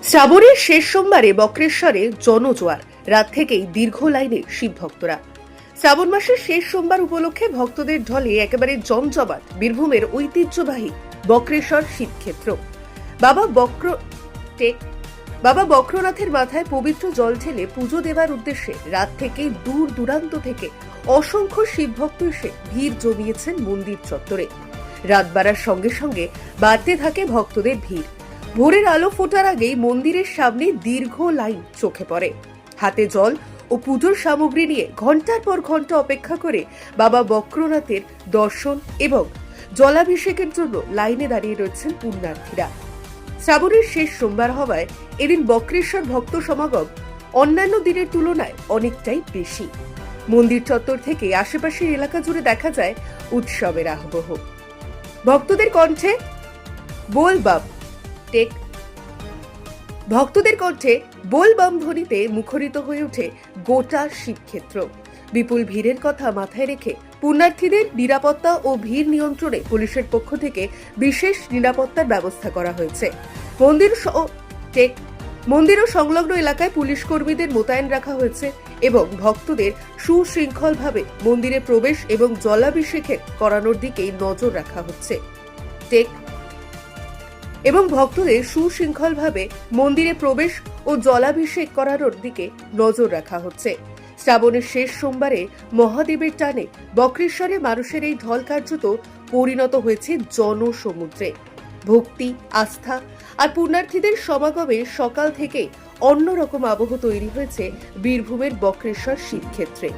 শ্রাবণের শেষ সোমবারে বক্রেশ্বরে জনজোয়ার, রাত থেকেই দীর্ঘ লাইনে শিব ভক্তরা। শ্রাবণ মাসের শেষ সোমবার উপলক্ষে ভক্তদের ঢলে একেবারে জমজমাট বীরভূমের ঐতিহ্যবাহী বক্রেশ্বর শিবক্ষেত্র। বাবা বক্রনাথের মাথায় পবিত্র জল ঢেলে পুজো দেওয়ার উদ্দেশ্যে রাত থেকেই দূর দূরান্ত থেকে অসংখ্য শিব ভক্ত এসে ভিড় জমিয়েছেন মন্দির চত্বরে। রাত বাড়ার সঙ্গে সঙ্গে বাড়তে থাকে ভক্তদের ভিড়। ভোরের আলো ফোটার আগেই মন্দিরের সামনে দীর্ঘ লাইন চোখে পড়ে। হাতে জল ও পুজোর সামগ্রী নিয়ে ঘন্টার পর ঘন্টা অপেক্ষা করে বাবা বক্রনাথের দর্শন এবং জলাভিষেকের জন্য লাইনে দাঁড়িয়ে রয়েছেন পুণ্যার্থীরা। শ্রাবণের শেষ সোমবার হওয়ায় এদিন বক্রেশ্বর ভক্ত সমাগম অন্যান্য দিনের তুলনায় অনেকটাই বেশি। মন্দির চত্বর থেকে আশেপাশের এলাকা জুড়ে দেখা যায় উৎসবের আবহ। ভক্তদের কণ্ঠে বোল বাম ধ্বনিতে মুখরিত হয়ে ওঠে গোটা শিবক্ষেত্র। বিপুল ভিড়ের কথা মাথায় রেখে পুণ্যার্থীদের নিরাপত্তা ও ভিড় নিয়ন্ত্রণে পুলিশের পক্ষ থেকে বিশেষ নিরাপত্তার ব্যবস্থা করা হয়েছে। মন্দির ও সংলগ্ন এলাকায় পুলিশ কর্মীদের মোতায়েন রাখা হয়েছে এবং ভক্তদের সুশৃঙ্খলভাবে মন্দিরে প্রবেশ এবং জলাভিষেকের করানোর দিকেই নজর রাখা হচ্ছে। শ্রাবণের শেষ সোমবারে মহাদেবের টানে বক্রেশ্বরে মানুষের এই ঢল কার্যত পরিণত হয়েছে জনসমুদ্রে। ভক্তি, আস্থা আর পুণ্যার্থীদের সমাগমে সকাল থেকে অন্যরকম আবহ তৈরি হয়েছে বীরভূমের বক্রেশ্বর শিবক্ষেত্রে।